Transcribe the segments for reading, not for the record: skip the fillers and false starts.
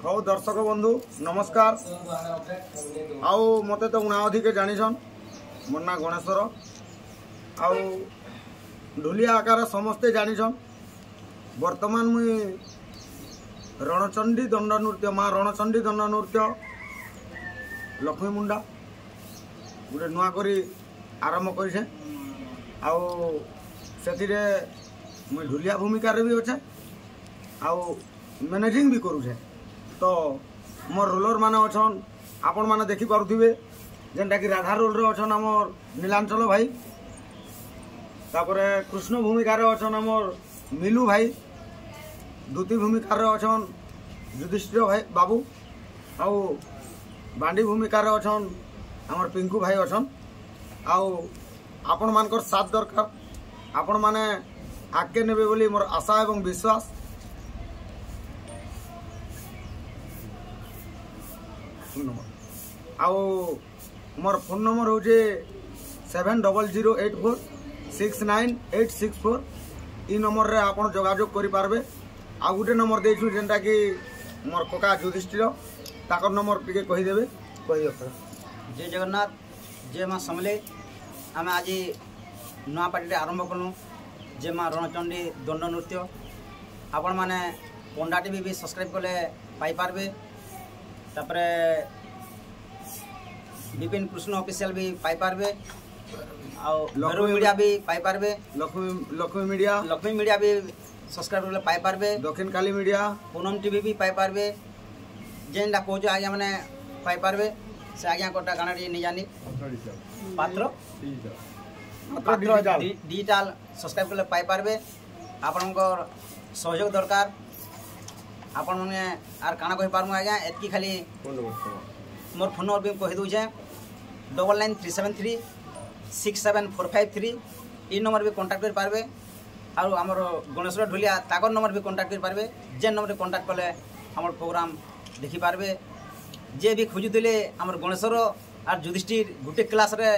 हौ दर्शक बंधु नमस्कार। आउ मते तो उना अधिक जानिछन मोर ना गणेश्वर आउ ढुलिया आकार समस्ते जानिछन। वर्तमान मुई रणचंडी दंड नृत्य माँ रणचंडी दंड नृत्य लक्ष्मी मुंडा गोटे नुआ करी आरंभ करें आउ से मुई ढुलिया भूमिका भी अच्छे आउ मैनेजिंग भी करुछे। तो मोर रोलर माने अछन आपण माने देखि पारुथिबे जेनटा कि राधा रोल रे अछन हमर नीलांचल भाई, तापरे कृष्ण भूमिका रे अछन हमर मिलू भाई, दूती भूमिका रे अछन युधिष्ठिर भाई बाबू आउ बांडी भूमिका रे अछन हमर पिंकू भाई अछन। आउ आपण मानकर साथ दरकार, आपण माने आगे नेबे बोली मोर आशा एवं विश्वास। आउ मोर फोन नंबर हूँ 7008469864 ई नंबर रे आपण जोगाजोग करि पारबे। आ गुटे नंबर देछु जेंटा कि मोर कका युधिष्ठिर ताकर नंबर टिके कहि देबे कहि अथरा। जय जगन्नाथ जय माँ समले। आम आज नुआ पार्टी आरंभ कलु जे माँ रणचंडी दंड नृत्य। आपण माने पंडा टीवी भी सब्सक्राइब कले पाई पारबे। तापरे विपिन कृष्ण ऑफिशियल भी पाई पारबे। लक्ष्मी मीडिया भी पाई पारबे। लक्ष्मी मीडिया भी सब्सक्राइब करले पाई पारबे। दक्षिण काली मीडिया पूनम टीवी भी पाई पारबे। जेनटा कोच आज्ञा माने पाई पारबे से आज्ञा कोटा गाना नहीं जानी पात्र डिजिटल सब्सक्राइब करले पाई पारबे। आपनकर सहयोग दरकार। आपण माने आर काना कहि पारमु आज्ञा एतकी खाली मोर फोन नंबर भी कहि दूचे 9937367453 ई नंबर भी कांटेक्ट कर पारबे। आरो हमर गणेश्वर ढुलिया ताकर नंबर भी कांटेक्ट कर पारबे। जे नंबर रे कांटेक्ट कले हमर प्रोग्राम देखि पारबे। जे भी खोजुतिले हमर Ganeshwar are Yudhishthir Gute class रे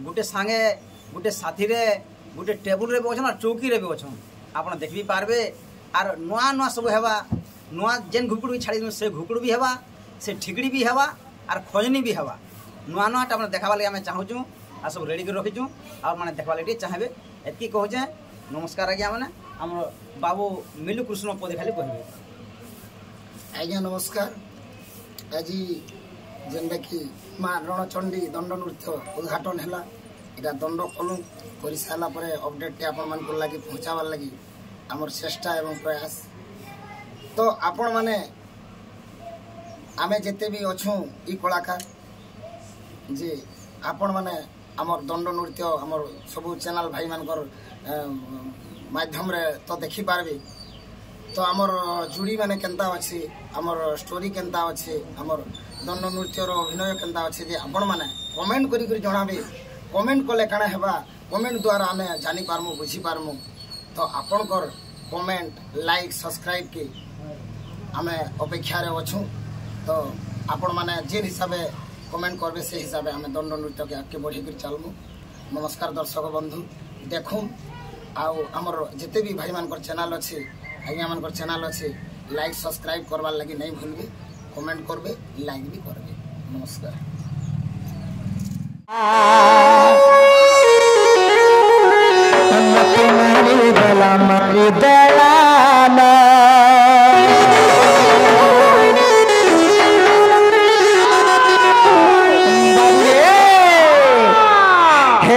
गुटे सांगे गुटे साथी रे गुटे टेबल रे बछन आर चौकी रे बछन आपण देखि पारबे। आर नुआ नुआ सब हेबा नुआ जेन घुकुड़ भी छाड़ी से घुकुड़ भी हेबा से ठिकड़ी भी हेबा आर खजनी भी हेबा। नुआ नुआटा मैंने देखा लगे आम चाहूँ आ सब रेडी कर रखीचु और मैंने देखा लगे चाहे एतकी कहे नमस्कार आज्ञा मैंने आम बाबू मिलू कृष्ण पदे खाली कहे आज्ञा नमस्कार। आज जेनटा कि माँ रणचंडी दंड नृत्य उद्घाटन है यहाँ दंड कलु कर सारापर अपडेट आपण मान लगी पहुँचाबार लगी आमर चेष्टा एवं प्रयास। तो आपण माने आमे जेते भी अच्छू ई कलाकार जे आपण माने आमर दंड नृत्य आमर सबू चैनल भाई मानकर माध्यम रे तो देखि पारबे। तो आमर जुड़ी माने केनता अछि आमर स्टोरी केनता अछि आमर दंड नृत्य रो अभिनय केनता अछि जे आपण माने कमेंट करी करी जणाबे। कमेंट कले काना हेबा कमेंट द्वारा आमे जानि पारमु बुझी पारमु। तो आपणकर कमेंट लाइक सब्सक्राइब के आमे अपेक्षा रे अछु। तो आपण माने जे हिसाब कमेंट करबे से हिसाब आमे दंड नृत्य के आगे बढ़ी कर चलमु। नमस्कार दर्शक बंधु देखु आउ हमर जेते भी भाई मानकर चैनल अछि आज्ञा मानकर चैनल अछि लाइक सब्सक्राइब करबार लगी नहीं भूलबे। कमेंट करबे लाइक भी करबे। नमस्कार।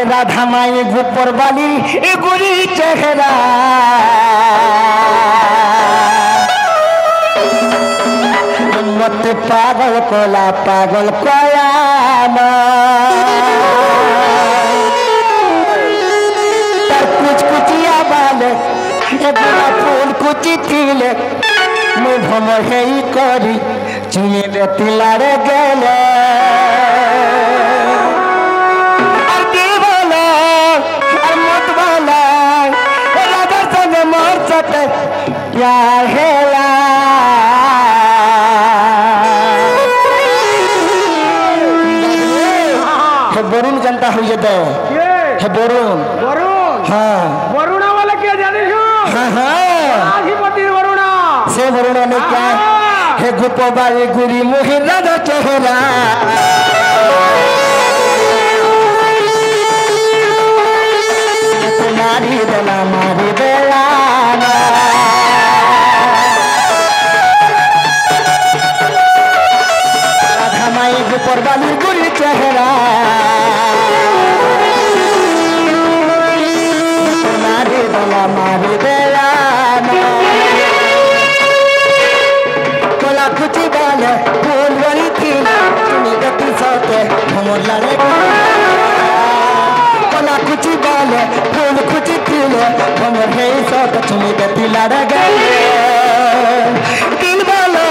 राधा माई गुपर वाली गुरी चेहरा मत पागल कोला पागल कोया तर कुछ कुचिया बाले बुरा फूल कुची थीले मुझ भमर है करी चुने ले तिलारे गेले प्यार हेला वरुण जनता हुई जाता है वरुण वरुण हाँ वरुणा वाला क्या जाने हो हाँ हाँ अधिपति वरुणा से वरुण ने क्या हे गोपबाई गुरी मोहिरा द चेहरा नारी दला मारी दला राधा माई गोपबाई गुरी चेहरा नारी दला मारी दला कुची डाले फूल वाली थी तुम्हें गति सोते हमर लड़े कोला कुची डाले फूल कुची थी हमर है सोते तुम्हें गति लड़ गए दिल वाला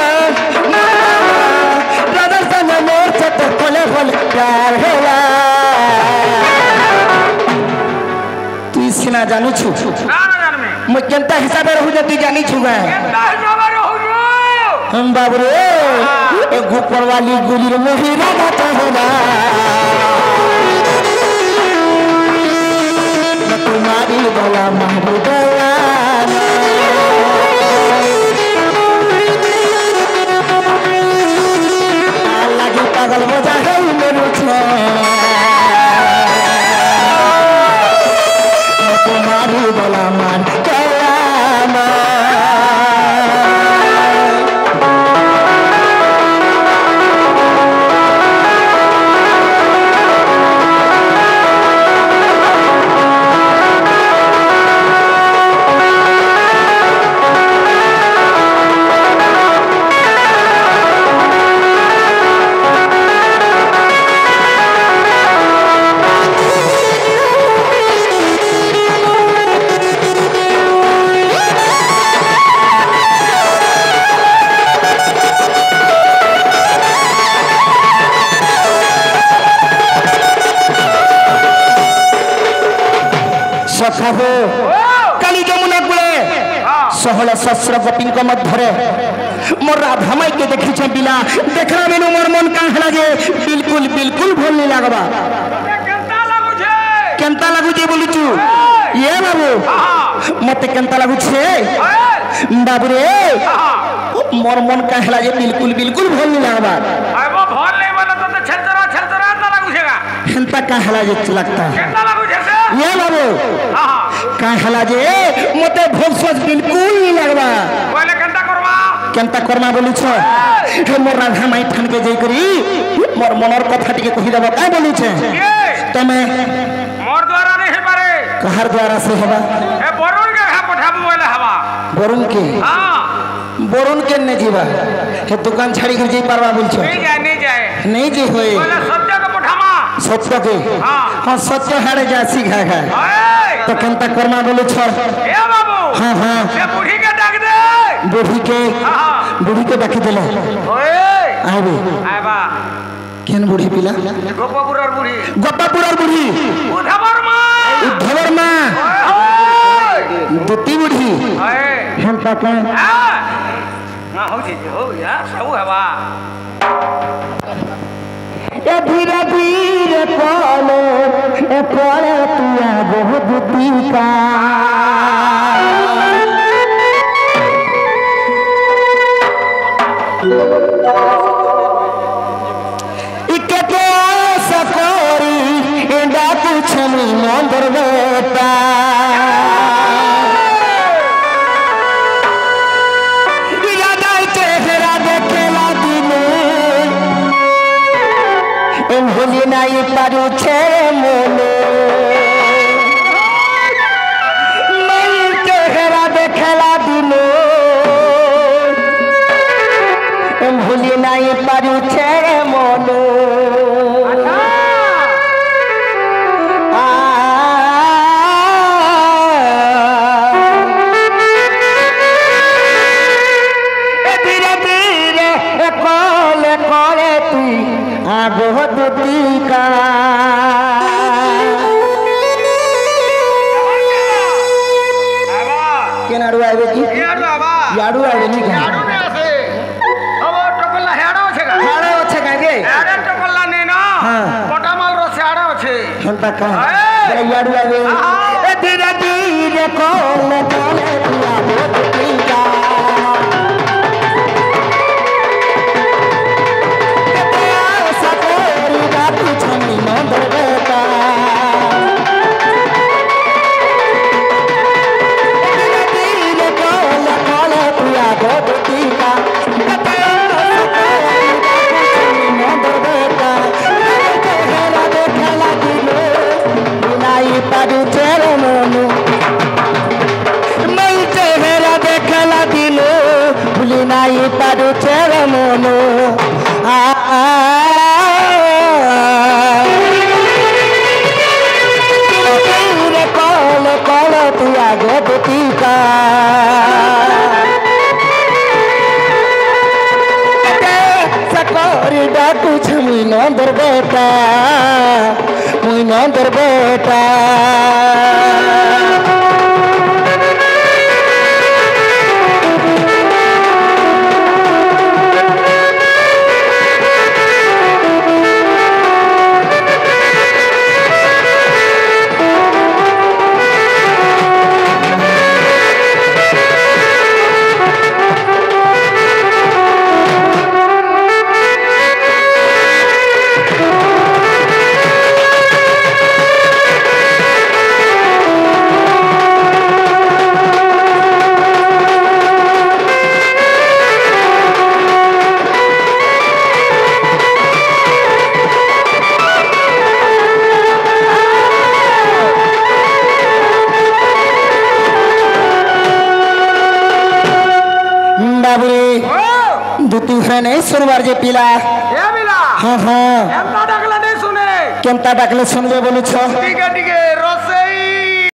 ब्रदर सन मोर चत कोले बोले प्यार है तू इसना जानू छु मैं केंता हिसाबे रहू जे तू जानी छु गा हम बाबरे एक गोपर वाली गुलीर मोहिरा बात होना तुम्हारी गला मारू गला लगी पागल मजा है मेरे तुम्हारी गला मार काली जमुना कूले षोहल सहस्र गोपी मध्य मोर राधा माई के देखी बिना देखला बेलू मोर मन का जे बिल्कुल बिल्कुल भल नहीं लगवा केंता लागू जे बोलू चु ये बाबू मते केंता लागू छे बाबू रे मोर मन का जे बिल्कुल बिल्कुल भल नहीं लगवा आबो भल नहीं बना तो छरछरा ना लागू छेगा केंता का जे लगता केंता लागू छे ये बाबू कहला जे मते भोग सोच बिल्कुल नहीं लगवा बोले केंता करमा बोलू छ हे मोर राधा माई ठान के जई करी मोर मनर कथा टिके कहि देबो का बोलू छ तमे मोर द्वारा नहीं पारे कहर द्वारा से हवा ए वरुण के हा पठाबो बोले हवा वरुण के हां वरुण के ने जीवा हे दुकान छाड़ी के जई पारवा बोल छ नहीं जाए नहीं जी होए बोले सत्य के पठामा सत्य के हां सत्य हारे जा सीखा है तो केंता करमा बोलू छ ए बाबू हां हां ए बूढ़ी के डाक दे बूढ़ी के डाकी देले ओए आबे आबा केन बूढ़ी पिला गोपापुर और बूढ़ी उद्धवर मां दुती बूढ़ी हम पाके ना हो जी हो यार सब हवा ए धीरे धीरे कोले तू बहुत दुती का मंदर बेटा चेहरा देखेला दिने भूली नहीं पारू छे मोने चेहरा देखेला दिने भूली नहीं पारू छे मोने याडू आवे नहीं क्या याडू में आसे अब टोकला हेडा छेगा हेडा अच्छे कागे हेडा टोकला ने ना मोटा माल रो से हेडा छे हंता का जरा याडू आवे ए धीरे धीरे कोले कोले तू आवे का ନାଇଁ ପାରୁଛେ ରେ ମନ ରେ କଳ କଳ ତୁ ଆଗ ଦୁତିକା सकरी डाकुछ मुई नंदर बेटा मुई नंदर बेटा तू है नहीं सुनवार जे पिला ए मिला हाँ हाँ एमता डाकला नहीं सुने केमता डाकले सुनबे बोलू छ ठीक है रस